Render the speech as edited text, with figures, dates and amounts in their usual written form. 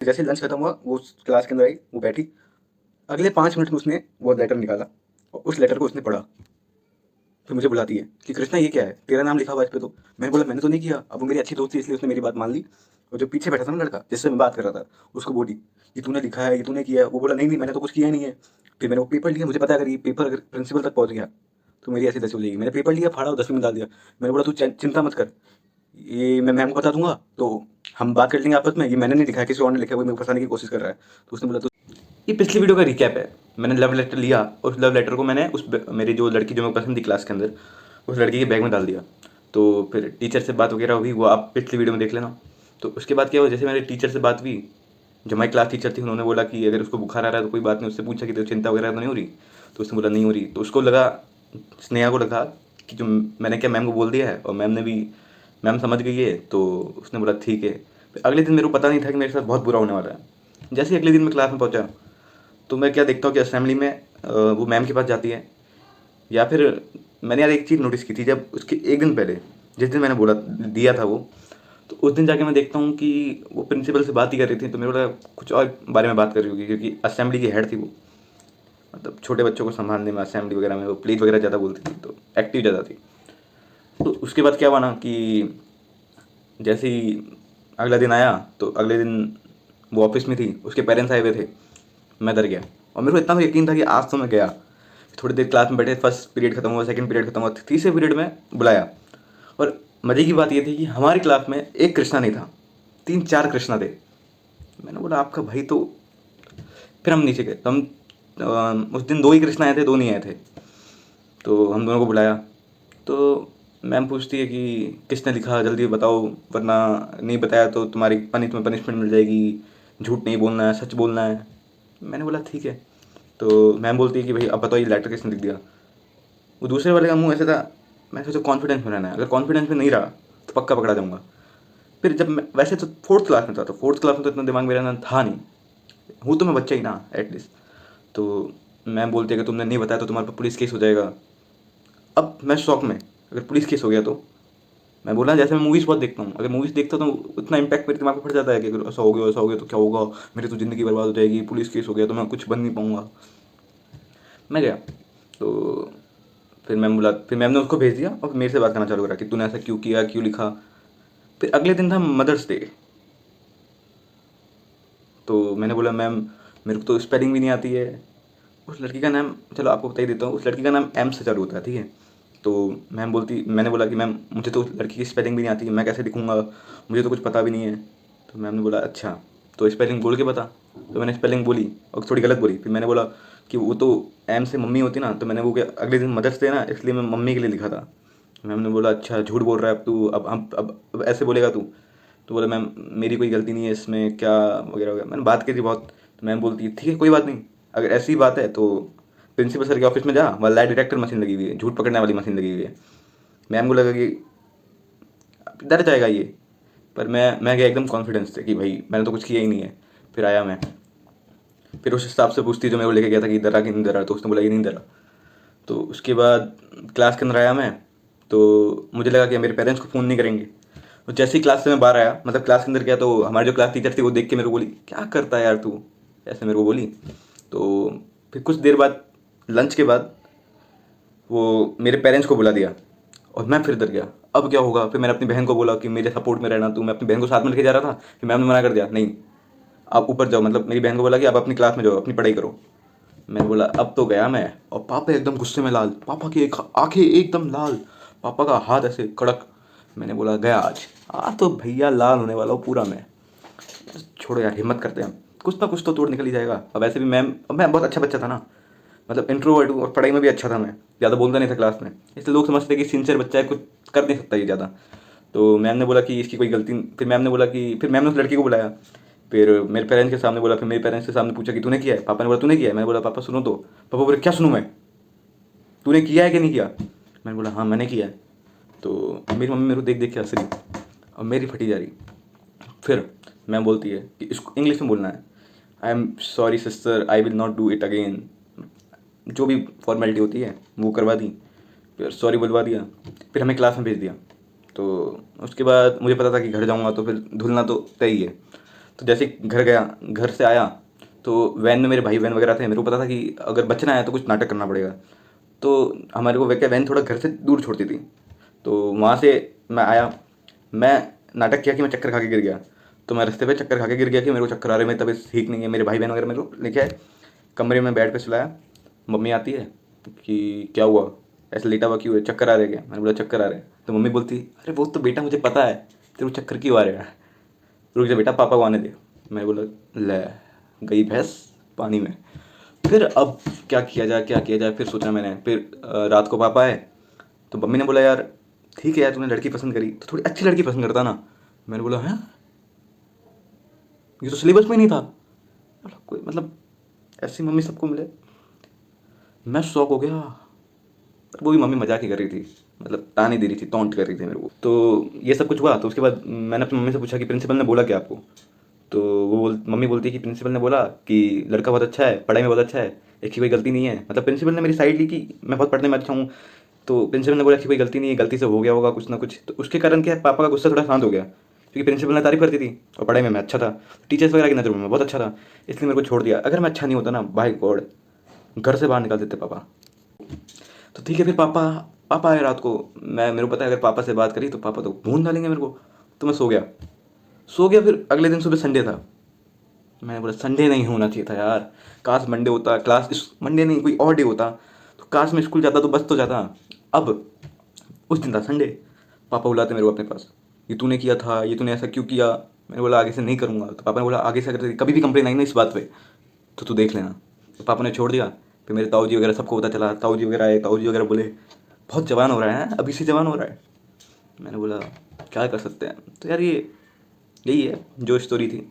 जैसे लंच खत्म हुआ वो क्लास के अंदर आई, वो बैठी। अगले 5 मिनट में उसने वो लेटर निकाला और उस लेटर को उसने पढ़ा। फिर मुझे बुलाती है कि कृष्णा ये क्या है, तेरा नाम लिखा हुआ है इस पे। तो मैंने बोला मैंने तो नहीं किया। अब वो मेरी अच्छी दोस्त थी इसलिए उसने मेरी बात मान ली। और जो पीछे बैठा था ना लड़का जिससे मैं बात कर रहा था, उसको बोली ये तूने लिखा है, ये तूने किया है। वो बोला नहीं नहीं मैंने तो कुछ किया ही नहीं है। फिर मैंने वो पेपर लिया, मुझे पता है अगर ये पेपर अगर प्रिंसिपल तक पहुंच गया तो मेरी ऐसी तैसी हो जाएगी। मैंने पेपर लिया, फाड़ा और डस्टबिन में डाल दिया। मैंने बोला तू चिंता मत कर, ये मैं मैम को बता दूंगा तो हम बात कर लेंगे आपस में। ये मैंने नहीं लिखा है, किसी और ने लिखा है, वो मेरे को फंसाने की कोशिश कर रहा है। तो उसने बोला तो ये पिछली वीडियो का रिकैप है। मैंने लव लेटर लिया, उस लव लेटर को मैंने मेरी जो लड़की जो मेरे को पसंद थी क्लास के अंदर, उस लड़की के बैग में डाल दिया। तो फिर टीचर से बात वगैरह हुई, वो आप पिछली वीडियो में देख लेना। तो उसके बाद क्या हुआ, जैसे मेरे टीचर से बात हुई, जो हमारी क्लास टीचर थी, उन्होंने बोला कि अगर उसको बुखार आ रहा है तो कोई बात नहीं। उससे पूछा कि तो चिंता वगैरह तो नहीं हो रही। तो उसने बोला नहीं हो रही। तो उसको लगा, स्नेहा को लगा कि जो मैंने क्या मैम को बोल दिया है, और मैम ने भी, मैम समझ गई है। तो उसने बोला ठीक है। फिर अगले दिन मेरे को पता नहीं था कि मेरे साथ बहुत बुरा होने वाला है। जैसे ही अगले दिन मैं क्लास में पहुंचा तो मैं क्या देखता हूँ कि असेंबली में वो मैम के पास जाती है। या फिर मैंने यार एक चीज़ नोटिस की थी, जब उसके एक दिन पहले जिस दिन मैंने बोला दिया था वो, तो उस दिन जाके मैं देखता हूँ कि वो प्रिंसिपल से बात ही कर रही थी। तो मेरे को कुछ और बारे में बात कर रही होगी, क्योंकि असेंबली की हेड थी वो। मतलब छोटे बच्चों को संभालने में, असेंबली वगैरह में वो प्लीज वगैरह ज़्यादा बोलती थी, तो एक्टिव ज़्यादा थी। तो उसके बाद क्या हुआ ना कि जैसे ही अगला दिन आया, तो अगले दिन वो ऑफिस में थी, उसके पेरेंट्स आए हुए थे। मैं डर गया, और मेरे को इतना तो यकीन था कि आज तो मैं गया। थोड़ी देर क्लास में बैठे, फर्स्ट पीरियड खत्म हुआ, सेकंड पीरियड खत्म हुआ, तीसरे पीरियड में बुलाया। और मज़े की बात ये थी कि हमारी क्लास में एक कृष्णा नहीं था, 3-4 कृष्णा थे। मैंने बोला आपका भाई तो। फिर हम नीचे गए तो हम उस दिन 2 ही कृष्णा आए थे, 2 नहीं आए थे। तो हम दोनों को बुलाया। तो मैम पूछती है कि किसने लिखा, जल्दी बताओ, वरना नहीं बताया तो तुम्हारी तुम्हें पनिशमेंट मिल जाएगी। झूठ नहीं बोलना है, सच बोलना है। मैंने बोला ठीक है। तो मैम बोलती है कि भाई अब बताओ ये लेटर किसने लिख दिया। वो दूसरे वाले का मुंह ऐसा था। मैं सोचा कॉन्फिडेंस में रहना है, अगर कॉन्फिडेंस में नहीं रहा तो पक्का पकड़ा जाऊंगा। फिर जब मैं वैसे तो फोर्थ क्लास में था, तो फोर्थ क्लास में तो इतना दिमाग मेरा ना था नहीं, हूँ तो मैं बच्चा ही ना एटलीस्ट। तो मैम बोलती है कि तुमने नहीं बताया तो तुम्हारे पर पुलिस केस हो जाएगा। अब मैं शौक में, अगर पुलिस केस हो गया तो। मैं बोला जैसे मैं मूवीज़ बहुत देखता हूँ, अगर मूवीज़ देखता हूँ तो उतना इम्पैक्ट मेरे दिमाग में पड़ जाता है कि अगर ऐसा हो गया तो क्या होगा, मेरी तो ज़िंदगी बर्बाद हो जाएगी, पुलिस केस हो गया तो मैं कुछ बन नहीं पाऊँगा। मैं गया। तो फिर मैम ने उसको भेज दिया और मेरे से बात करना चालू करा कि तूने ऐसा क्यों किया, क्यों लिखा। फिर अगले दिन था मदर्स डे। तो मैंने बोला मैम मेरे को तो स्पेलिंग भी नहीं आती है। उस लड़की का नाम, चलो आपको बता ही देता हूँ, उस लड़की का नाम एम से चालू होता है, ठीक है। तो मैंने बोला कि मैम मुझे तो उस लड़की की स्पेलिंग भी नहीं आती, मैं कैसे लिखूँगा, मुझे तो कुछ पता भी नहीं है। तो मैम ने बोला अच्छा तो स्पेलिंग बोल के बता। तो मैंने स्पेलिंग बोली और थोड़ी गलत बोली। फिर मैंने बोला कि वो तो एम से मम्मी होती ना, तो मैंने वो क्या अगले दिन मदर्स डे ना, इसलिए मैं मम्मी के लिए लिखा था। मैम ने बोला अच्छा झूठ बोल रहा है अब तू, अब ऐसे बोलेगा तू। तो बोला मैम मेरी कोई गलती नहीं है इसमें, क्या वगैरह वगैरह मैंने बात की थी बहुत। तो मैम बोलती है ठीक है कोई बात नहीं, अगर ऐसी बात है तो प्रिंसिपल सर के ऑफिस में जा, वहाँ लाई डिटेक्टर मशीन लगी हुई है, झूठ पकड़ने वाली मशीन लगी हुई है। मैम को लगा कि डर जाएगा ये। पर मैं गया एकदम कॉन्फिडेंस से कि भाई मैंने तो कुछ किया ही नहीं है। फिर आया मैं, फिर उस हिसाब से पूछती जो मेरे को लेके गया था कि डरा कि नहीं डरा, तो उसने बोला कि नहीं डरा। तो उसके बाद क्लास के अंदर आया मैं। तो मुझे लगा कि मेरे पेरेंट्स को फ़ोन नहीं करेंगे। तो जैसे ही क्लास से मैं बाहर आया, मतलब क्लास के अंदर गया, तो हमारी जो क्लास टीचर थी वो देख के मेरे को बोली क्या करता है यार तू, ऐसे मेरे को बोली। तो फिर कुछ देर बाद, लंच के बाद, वो मेरे पेरेंट्स को बुला दिया। और मैं फिर डर गया, अब क्या होगा। फिर मैंने अपनी बहन को बोला कि मेरे सपोर्ट में रहना तू। मैं अपनी बहन को साथ में लेके जा रहा था, फिर मैम ने मना कर दिया नहीं आप ऊपर जाओ, मतलब मेरी बहन को बोला कि आप अपनी क्लास में जाओ, अपनी पढ़ाई करो। मैंने बोला अब तो गया मैं। और पापा एकदम गुस्से में लाल, पापा की आंखें एकदम लाल, पापा का हाथ ऐसे कड़क। मैंने बोला गया आज तो भैया लाल होने वाला हूँ पूरा मैं। छोड़ो यार हिम्मत करते हैं, कुछ ना कुछ तो तोड़ निकल ही जाएगा। अब वैसे भी मैं बहुत अच्छा बच्चा था ना, मतलब इंट्रोवर्ट हूँ और पढ़ाई में भी अच्छा था। मैं ज़्यादा बोलता नहीं था क्लास में, इसलिए लोग समझते कि सिंसियर बच्चा है, कुछ कर नहीं सकता ये ज़्यादा। तो मैम ने बोला कि इसकी कोई गलती, फिर मैम ने उस लड़की को बुलाया। फिर मेरे पेरेंट्स के सामने बोला, फिर मेरे पेरेंट्स के सामने पूछा कि तूने किया है। पापा ने बोला तूने किया है। मैंने बोला पापा सुनो तो। पापा बोले क्या सुनूँ मैं, तूने किया है कि नहीं किया। मैंने बोला हाँ मैंने किया है। तो मेरी मम्मी मेरे को देख देख के हंस रही और मेरी फटी जा रही। फिर मैम बोलती है कि इसको इंग्लिश में बोलना है, I am sorry sister I will not do it again. जो भी फॉर्मेलिटी होती है वो करवा दी, फिर सॉरी बुलवा दिया, फिर हमें क्लास में भेज दिया। तो उसके बाद मुझे पता था कि घर जाऊंगा तो फिर धुलना तो तय ही है। तो जैसे ही घर गया, घर से आया तो वैन में मेरे भाई बहन वगैरह थे। मेरे को पता था कि अगर बचना है तो कुछ नाटक करना पड़ेगा। तो हमारे को क्या वैन थोड़ा घर से दूर छोड़ती थी। तो वहाँ से मैं आया, मैं नाटक किया कि मैं चक्कर खा के गिर गया। तो मैं रास्ते पे चक्कर खा के गिर गया कि मेरे को चक्कर आ रहे हैं, मेरी तबीयत ठीक नहीं है। मेरे भाई बहन वगैरह मेरे को लेके आए, कमरे में बेड पे सुलाया। मम्मी आती है कि क्या हुआ, ऐसे लेटा हुआ क्यों है, चक्कर आ रहे हैं क्या? मैंने बोला चक्कर आ रहे हैं। तो मम्मी बोलती, अरे वो तो बेटा मुझे पता है तेरे को चक्कर क्यों आ रहा है, रुक जा बेटा पापा को आने दे। मैं बोला ले, गई भैंस पानी में। फिर अब क्या किया जाए, क्या किया जाए, फिर सोचा मैंने। फिर रात को पापा आए तो मम्मी ने बोला यार ठीक है यार, तूने लड़की पसंद करी तो थोड़ी अच्छी लड़की पसंद करता ना। मैंने बोला है, ये तो सिलेबस में ही नहीं था। कोई मतलब ऐसी मम्मी सबको मिले, मैं शौक हो गया। वो भी मम्मी मजाक ही कर रही थी, मतलब ताने दे रही थी, टॉन्ट कर रही थी मेरे को। तो ये सब कुछ हुआ। तो उसके बाद मैंने अपनी मम्मी से पूछा कि प्रिंसिपल ने बोला क्या आपको? तो मम्मी बोलती है कि प्रिंसिपल ने बोला कि लड़का बहुत अच्छा है, पढ़ाई में बहुत अच्छा है, एक की कोई गलती नहीं है। मतलब प्रिंसिपल ने मेरी साइड ली कि मैं बहुत पढ़ने में अच्छा हूँ। तो प्रिंसिपल ने बोला कि कोई गलती नहीं है, गलती से हो गया होगा कुछ ना कुछ। तो उसके कारण क्या है, पापा का गुस्सा थोड़ा शांत हो गया, क्योंकि प्रिंसिपल ने तारीफ करती थी और पढ़ाई में मैं अच्छा था, टीचर्स वगैरह की नज़र में मैं बहुत अच्छा था। इसलिए मेरे को छोड़ दिया। अगर मैं अच्छा नहीं होता ना, बाय गॉड घर से बाहर निकाल देते पापा। तो ठीक है, फिर पापा पापा आए रात को। मेरे को पता है अगर पापा से बात करी तो पापा तो भून डालेंगे मेरे को। तो मैं सो गया, सो गया। फिर अगले दिन सुबह संडे था। मैंने बोला संडे नहीं होना चाहिए था यार, काश मंडे होता, क्लास इस मंडे नहीं कोई और डे होता तो काश मैं स्कूल जाता तो बस तो जाता। अब उस दिन था संडे। पापा बुलाते मेरे को अपने पास, ये तूने किया था, ये तूने ऐसा क्यों किया? मैंने बोला आगे से नहीं करूँगा। तो पापा ने बोला आगे से अगर तेरी कभी भी कंप्लेन आई ना इस बात पे तो तू देख लेना। तो पापा ने छोड़ दिया। फिर मेरे ताऊ जी वगैरह सबको पता चला, ताऊ जी वगैरह आए, ताऊ जी वगैरह बोले बहुत जवान हो रहा है, अभी से जवान हो रहा है। मैंने बोला क्या कर सकते हैं। तो यार ये यही है जो स्टोरी थी।